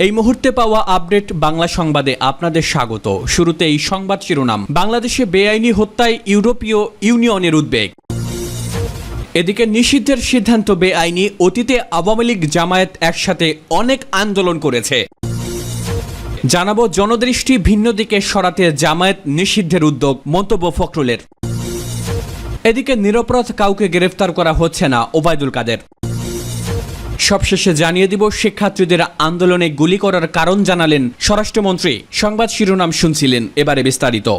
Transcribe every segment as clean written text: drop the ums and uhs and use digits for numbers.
এই মুহূর্তে পাওয়া আপডেট বাংলা সংবাদে আপনাদের স্বাগত। শুরুতে এই সংবাদ শিরোনাম। বাংলাদেশে বেআইনি হত্যায় ইউরোপীয় ইউনিয়নের উদ্বেগ। এদিকে নিষিদ্ধের সিদ্ধান্ত বেআইনি। অতীতে আওয়ামী লীগ জামায়াত একসাথে অনেক আন্দোলন করেছে। জানাবো জনদৃষ্টি ভিন্ন দিকে সরাতে জামায়াত নিষিদ্ধের উদ্যোগ, মন্তব্য ফখরুলের। এদিকে নিরপরাধ কাউকে গ্রেফতার করা হচ্ছে না, ওবায়দুল কাদের। সবশেষে জানিয়ে দিব শিক্ষার্থীদের আন্দোলনে গুলি করার কারণ জানালেন স্বরাষ্ট্রমন্ত্রী। সংবাদ শিরোনাম শুনছিলেন, এবারে বিস্তারিত।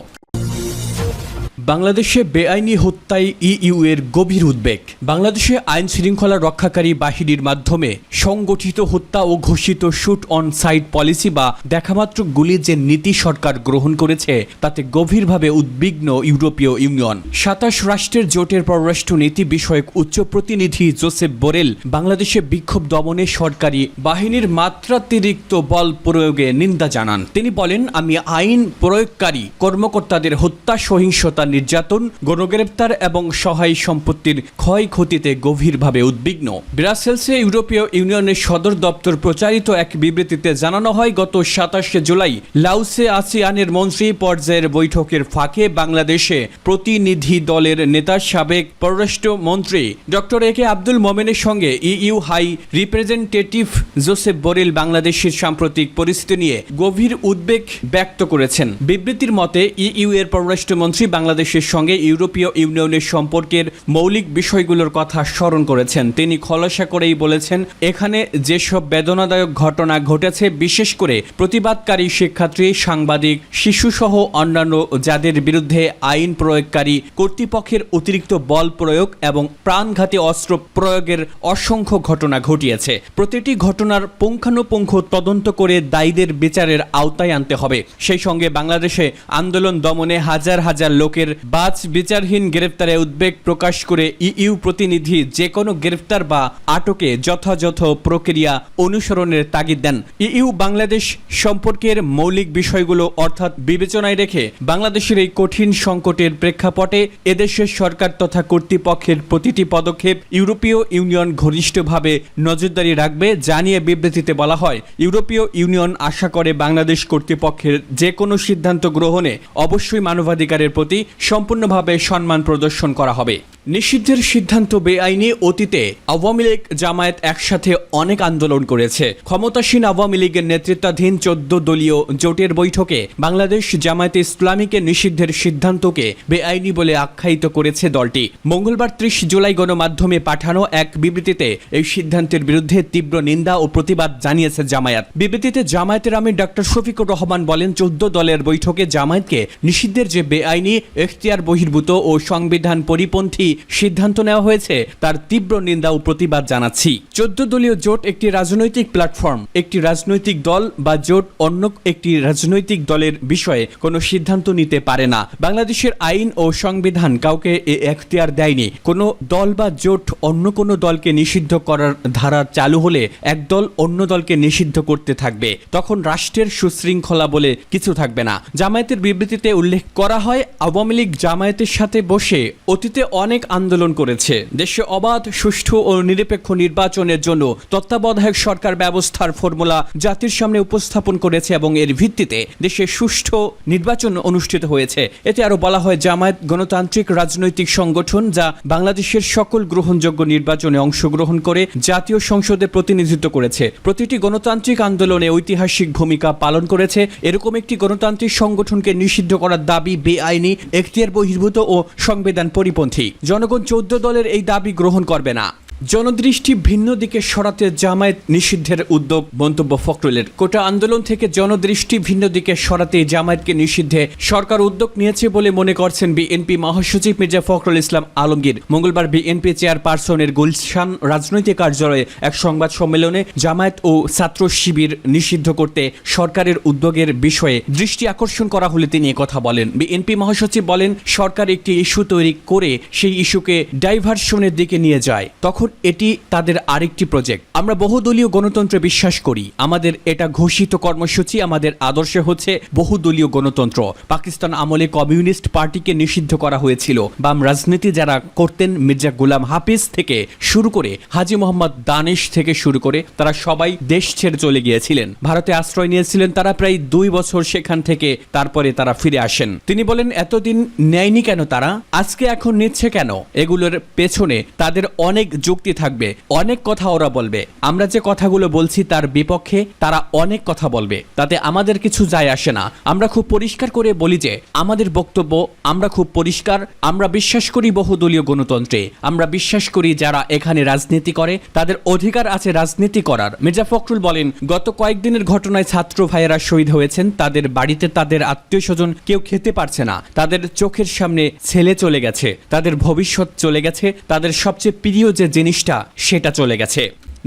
বাংলাদেশে বেআইনি হত্যায় ইইউ এর গভীর উদ্বেগ। বাংলাদেশে আইন শৃঙ্খলা রক্ষাকারী বাহিনীর মাধ্যমে সংগঠিত হত্যা ও ঘোষিত শুট অন সাইট পলিসি বা দেখামাত্র গুলি যে নীতি সরকার গ্রহণ করেছে তাতে গভীরভাবে উদ্বিগ্ন ইউরোপীয় ইউনিয়ন। ২৭ রাষ্ট্রের জোটের পররাষ্ট্র নীতি বিষয়ক উচ্চ প্রতিনিধি জোসেফ বোরেল বাংলাদেশে বিক্ষোভ দমনে সরকারি বাহিনীর মাত্রাতিরিক্ত বল প্রয়োগে নিন্দা জানান। তিনি বলেন, আমি আইন প্রয়োগকারী কর্মকর্তাদের হত্যা, সহিংসতা, নির্যাতন, গণগ্রেপ্তার এবং সহায় সম্পত্তির ক্ষয়ক্ষতিতে গভীরভাবে উদ্বিগ্ন। ব্রাসেলসে ইউরোপীয় ইউনিয়নের সদর দপ্তর প্রচারিত এক বিবৃতিতে জানানো হয়, গত ২৭ জুলাই লাওসে আসিয়ানের মন্ত্রী পর্যায়ের বৈঠকের ফাঁকে বাংলাদেশে প্রতিনিধি দলের নেতা সাবেক পররাষ্ট্রমন্ত্রী ডক্টর এ কে আব্দুল মোমেনের সঙ্গে EU high representative Josep Borrell বাংলাদেশের সাম্প্রতিক পরিস্থিতি নিয়ে গভীর উদ্বেগ ব্যক্ত করেছেন। বিবৃতির মতে, ইইউ এর পররাষ্ট্রমন্ত্রী বাংলাদেশের সঙ্গে ইউরোপীয় ইউনিয়নের সম্পর্কের মৌলিক বিষয়গুলোর কথা স্মরণ করেছেন। তিনি খোলাসা করেই বলেছেন, এখানে যেসব বেদনাদায়ক ঘটনা ঘটেছে, বিশেষ করে প্রতিবাদকারী শিক্ষার্থী, সাংবাদিক, শিশুসহ অন্যান্য যাদের বিরুদ্ধে আইন প্রয়োগকারী কর্তৃপক্ষের অতিরিক্ত বল প্রয়োগ এবং প্রাণঘাতী অস্ত্র প্রয়োগের অসংখ্য ঘটনা ঘটিয়েছে। প্রতিটি ঘটনার পুঙ্খানুপুঙ্খ তদন্ত করে দায়ীদের বিচারের আওতায় আনতে হবে। সেই সঙ্গে বাংলাদেশে আন্দোলন দমনে হাজার হাজার লোকের বাজ বিচারহীন গ্রেফতারে উদ্বেগ প্রকাশ করে ইইউ প্রতিনিধি যে কোনো গ্রেফতার বা আটকে যথাযথ প্রক্রিয়া অনুসরণের তাগিদ দেন। ইইউ বাংলাদেশ সম্পর্কের মৌলিক বিষয়গুলো অর্থাৎ বিবেচনায় রেখে বাংলাদেশের এই কঠিন সংকটের প্রেক্ষাপটে এদেশের সরকার তথা কর্তৃপক্ষের প্রতিটি পদক্ষেপ ইউরোপীয় ইউনিয়ন ঘনিষ্ঠভাবে নজরদারি রাখবে জানিয়ে বিবৃতিতে বলা হয়, ইউরোপীয় ইউনিয়ন আশা করে বাংলাদেশ কর্তৃপক্ষের যে কোনো সিদ্ধান্ত গ্রহণে অবশ্যই মানবাধিকারের প্রতি সম্পূর্ণভাবে সম্মান প্রদর্শন করা হবে। নিষিদ্ধের সিদ্ধান্ত বেআইনি। অতীতে আওয়ামী লীগ জামায়াত একসাথে অনেক আন্দোলন করেছে। ক্ষমতাসীন আওয়ামী লীগের নেতৃত্বাধীন ১৪ দলীয় জোটের বৈঠকে বাংলাদেশ জামায়াতে ইসলামীকে নিষিদ্ধের সিদ্ধান্তকে বেআইনি বলে আখ্যায়িত করেছে দলটি। মঙ্গলবার ৩০ জুলাই গণমাধ্যমে পাঠানো এক বিবৃতিতে এই সিদ্ধান্তের বিরুদ্ধে তীব্র নিন্দা ও প্রতিবাদ জানিয়েছে জামায়াত। বিবৃতিতে জামায়াতের আমির ডক্টর শফিকুর রহমান বলেন, ১৪ দলের বৈঠকে জামায়াতকে নিষিদ্ধের যে বেআইনি, এখতিয়ার বহির্ভূত ও সংবিধান পরিপন্থী সিদ্ধান্ত নেওয়া হয়েছে তার তীব্র নিন্দা ও প্রতিবাদ জানাচ্ছি। ১৪ দলীয় জোট একটি রাজনৈতিক প্ল্যাটফর্ম। একটি রাজনৈতিক দল বা জোট অন্য একটি রাজনৈতিক দলের বিষয়ে কোনো সিদ্ধান্ত নিতে পারে না। বাংলাদেশের আইন ও সংবিধান কাউকে এ এখতিয়ার দেয়নি। কোনো দল বা জোট অন্য কোনো দলকে নিষিদ্ধ করার ধারা চালু হলে এক দল অন্য দলকে নিষিদ্ধ করতে থাকবে, তখন রাষ্ট্রের সুশৃঙ্খলা বলে কিছু থাকবে না। জামায়াতের বিবৃতিতে উল্লেখ করা হয়, আওয়ামী লীগ জামায়াতের সাথে বসে অতীতে অনেক আন্দোলন করেছে। দেশে অবাধ, সুষ্ঠু ও নিরপেক্ষ নির্বাচনের জন্য তত্ত্বাবধায়ক সরকার ব্যবস্থার ফর্মুলা জাতির সামনে উপস্থাপন করেছে এবং এর ভিত্তিতে দেশে সুষ্ঠু নির্বাচন অনুষ্ঠিত হয়েছে। এতে আরো বলা হয়, জামায়াত গণতান্ত্রিক রাজনৈতিক সংগঠন যা বাংলাদেশের সকল গ্রহণযোগ্য নির্বাচনে অংশগ্রহণ করে জাতীয় সংসদে প্রতিনিধিত্ব করেছে। প্রতিটি গণতান্ত্রিক আন্দোলনে ঐতিহাসিক ভূমিকা পালন করেছে। এরকম একটি গণতান্ত্রিক সংগঠনকে নিষিদ্ধ করার দাবি বেআইনি, এখতিয়ার বহির্ভূত ও সংবিধান পরিপন্থী। জনগণ ১৪ দলের এই দাবি গ্রহণ করবে না। জনদৃষ্টি ভিন্ন দিকে সরাতে জামায়াত নিষিদ্ধের উদ্যোগ, মন্তব্য ফখরুলের। কোটা আন্দোলন থেকে জনদৃষ্টি ভিন্ন দিকে সরাতে জামায়াতকে নিষিদ্ধে সরকার উদ্যোগ নিয়েছে বলে মনে করছেন বিএনপি মহাসচিব মির্জা ফখরুল ইসলাম আলমগীর। মঙ্গলবার বিএনপি চেয়ারপারসনের গুলশান রাজনৈতিক কার্যালয়ে এক সংবাদ সম্মেলনে জামায়াত ও ছাত্র শিবির নিষিদ্ধ করতে সরকারের উদ্যোগের বিষয়ে দৃষ্টি আকর্ষণ করা হলে তিনি কথা বলেন। বিএনপি মহাসচিব বলেন, সরকার একটি ইস্যু তৈরি করে সেই ইস্যুকে ডাইভারশনের দিকে নিয়ে যায়, তখন এটি তাদের আরেকটি প্রজেক্ট। আমরা বহুদলীয় গণতন্ত্রে বিশ্বাস করি, আমাদের এটা ঘোষিত কর্মসূচি, আমাদের আদর্শ হচ্ছে বহুদলীয় গণতন্ত্র। পাকিস্তান আমলে কমিউনিস্ট পার্টিকে নিষিদ্ধ করা হয়েছিল। বাম রাজনীতি যারা করতেন, মির্জা গোলাম হাফিজ থেকে শুরু করে হাজী মোহাম্মদ দানিশ থেকে শুরু করে তারা সবাই দেশ ছেড়ে চলে গিয়েছিলেন, ভারতে আশ্রয় নিয়েছিলেন। তারা প্রায় 2 বছর সেখান থেকে তারপরে তারা ফিরে আসেন। তিনি বলেন, এতদিন নেয়নি কেন তারা, আজকে এখন নিচ্ছে কেন? এগুলোর পেছনে তাদের অনেক যুক্তি থাকবে, অনেক কথা ওরা বলবে। আমরা যে কথাগুলো বলছি তার বিপক্ষে তারা অনেক কথা বলবে, তাতে আমাদের কিছু যায় আসে না। আমরা খুব পরিষ্কার করে বলি যে আমাদের বক্তব্য, আমরা খুব পরিষ্কার, আমরা বিশ্বাস করি বহুদলীয় গণতন্ত্রে, আমরা বিশ্বাস করি যারা এখানে রাজনীতি করে তাদের অধিকার আছে রাজনীতি করার। মির্জা ফখরুল বলেন, গত কয়েকদিনের ঘটনায় ছাত্র ভাইয়েরা শহীদ হয়েছেন, তাদের বাড়িতে তাদের আত্মীয় স্বজন কেউ খেতে পারছে না, তাদের চোখের সামনে ছেলে চলে গেছে, তাদের ভবিষ্যৎ চলে গেছে, তাদের সবচেয়ে প্রিয় যে জিনিসটা সেটা চলে গেছে।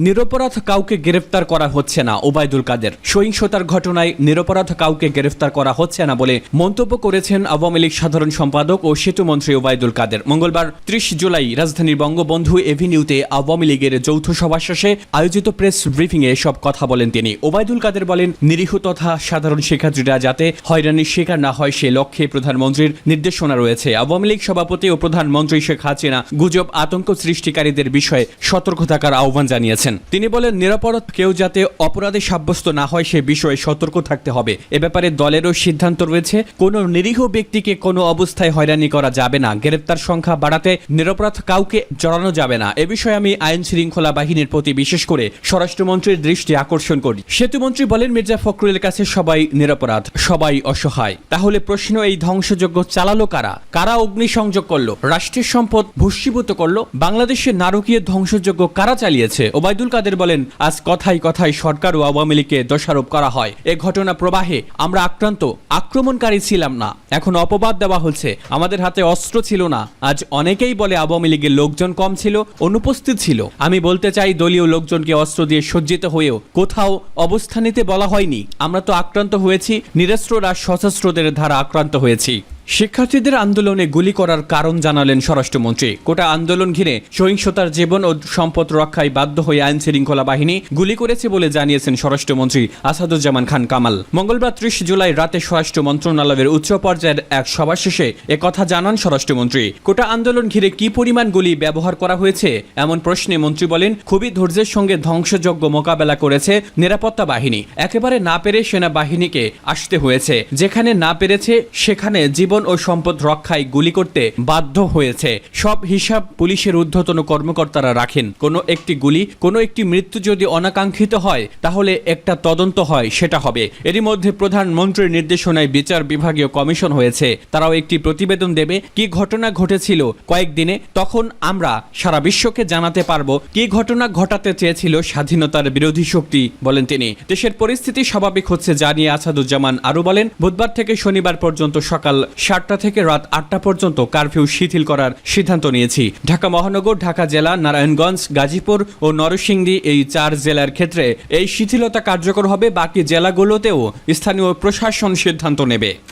নিরপরাধ কাউকে গ্রেফতার করা হচ্ছে না। ওবায়দুল কাদের, সহিংসতার ঘটনায় নিরপরাধ কাউকে গ্রেফতার করা হচ্ছে না বলে মন্তব্য করেছেন আওয়ামী লীগ সাধারণ সম্পাদক ও সেতুমন্ত্রী ওবায়দুল কাদের। মঙ্গলবার 30 জুলাই রাজধানীর বঙ্গবন্ধু এভিনিউতে আওয়ামী লীগের যৌথ সভা শেষে আয়োজিত প্রেস ব্রিফিংয়ে এসব কথা বলেন তিনি। ওবায়দুল কাদের বলেন, নিরীহ তথা সাধারণ শিক্ষার্থীরা যাতে হয়রানির শিকার না হয় সে লক্ষ্যে প্রধানমন্ত্রীর নির্দেশনা রয়েছে। আওয়ামী লীগ সভাপতি ও প্রধানমন্ত্রী শেখ হাসিনা গুজব, আতঙ্ক সৃষ্টিকারীদের বিষয়ে সতর্ক থাকার আহ্বান জানিয়েছেন। তিনি বলেন, নিরপরাধ কেউ যাতে অপরাধে সাব্যস্ত না হয় সে বিষয়ে সতর্ক থাকতে হবে। এ ব্যাপারে দলেরও সিদ্ধান্ত রয়েছে, কোনো নিরীহ ব্যক্তিকে কোনো অবস্থায় হয়রানি করা যাবে না, গ্রেপ্তার সংখ্যা বাড়াতে নিরপরাধ কাউকে জড়ানো যাবে না। এ বিষয়ে আমি আইন শৃঙ্খলা বাহিনীর প্রতি বিশেষ করে স্বরাষ্ট্রমন্ত্রীর দৃষ্টি আকর্ষণ করি। সেতুমন্ত্রী বলেন, মির্জা ফখরুলের কাছে সবাই নিরপরাধ, সবাই অসহায়। তাহলে প্রশ্ন, এই ধ্বংসযজ্ঞ চালালো কারা? কারা অগ্নিসংযোগ করলো? রাষ্ট্রের সম্পদ ভস্মীভূত করলো? বাংলাদেশের নারকীয় ধ্বংসযজ্ঞ কারা চালিয়েছে? ওবায়দুল কাদের বলেন, আজ কথায় কথায় সরকার ও আওয়ামী লীগকে দোষারোপ করা হয়। এ ঘটনা প্রবাহে আমরা আক্রান্ত, আক্রমণকারী ছিলাম না। এখন অপবাদ দেওয়া হচ্ছে আমাদের হাতে অস্ত্র ছিল না। আজ অনেকেই বলে আওয়ামী লীগের লোকজন কম ছিল, অনুপস্থিত ছিল। আমি বলতে চাই, দলীয় লোকজনকে অস্ত্র দিয়ে সজ্জিত হয়েও কোথাও অবস্থান নিতে বলা হয়নি। আমরা তো আক্রান্ত হয়েছি, নিরস্ত্ররা সশস্ত্রদের দ্বারা আক্রান্ত হয়েছি। শিক্ষার্থীদের আন্দোলনে গুলি করার কারণ জানালেন স্বরাষ্ট্রমন্ত্রী। কোটা আন্দোলন ঘিরে সহিংসতার জীবন ও সম্পদ রক্ষায় বাধ্য হয়ে আইন শৃঙ্খলা বাহিনী গুলি করেছে বলে জানিয়েছেন স্বরাষ্ট্রমন্ত্রী আসাদুজ্জামান খান কামাল। মঙ্গলবার 30 জুলাই রাতে স্বরাষ্ট্র মন্ত্রণালয়ের উচ্চ পর্যায়ের এক সভা শেষে একথা জানান স্বরাষ্ট্রমন্ত্রী। কোটা আন্দোলন ঘিরে কি পরিমাণ গুলি ব্যবহার করা হয়েছে এমন প্রশ্নে মন্ত্রী বলেন, খুবই ধৈর্যের সঙ্গে ধ্বংসযজ্ঞ মোকাবেলা করেছে নিরাপত্তা বাহিনী। একেবারে না পেরে সেনাবাহিনীকে আসতে হয়েছে, যেখানে না পেরেছে সেখানে জীবন ও সম্পদ রক্ষায় গুলি করতে বাধ্য হয়েছে। সব হিসাব পুলিশের ঊর্ধ্বতন কর্মকর্তারা রাখেন। কোনো একটি গুলি, কোনো একটি মৃত্যু যদি অনাকাঙ্ক্ষিত হয় তাহলে একটা তদন্ত হয়, সেটা হবে। এরই মধ্যে প্রধানমন্ত্রীর নির্দেশনায় বিচার বিভাগীয় কমিশন হয়েছে, তারাও একটি প্রতিবেদন দেবে কি ঘটনা ঘটেছিল কয়েকদিনে। তখন আমরা সারা বিশ্বকে জানাতে পারবো কি ঘটনা ঘটাতে চেয়েছিল স্বাধীনতার বিরোধী শক্তি, বলেন তিনি। দেশের পরিস্থিতি স্বাভাবিক হচ্ছে জানিয়ে আসাদুজ্জামান আরো বলেন, বুধবার থেকে শনিবার পর্যন্ত সকাল 7টা থেকে রাত 8টা পর্যন্ত কারফিউ শিথিল করার সিদ্ধান্ত নিয়েছি। ঢাকা মহানগর, ঢাকা জেলা, নারায়ণগঞ্জ, গাজীপুর ও নরসিংদী এই 4 জেলার ক্ষেত্রে এই শিথিলতা কার্যকর হবে। বাকি জেলাগুলোতেও স্থানীয় প্রশাসন সিদ্ধান্ত নেবে।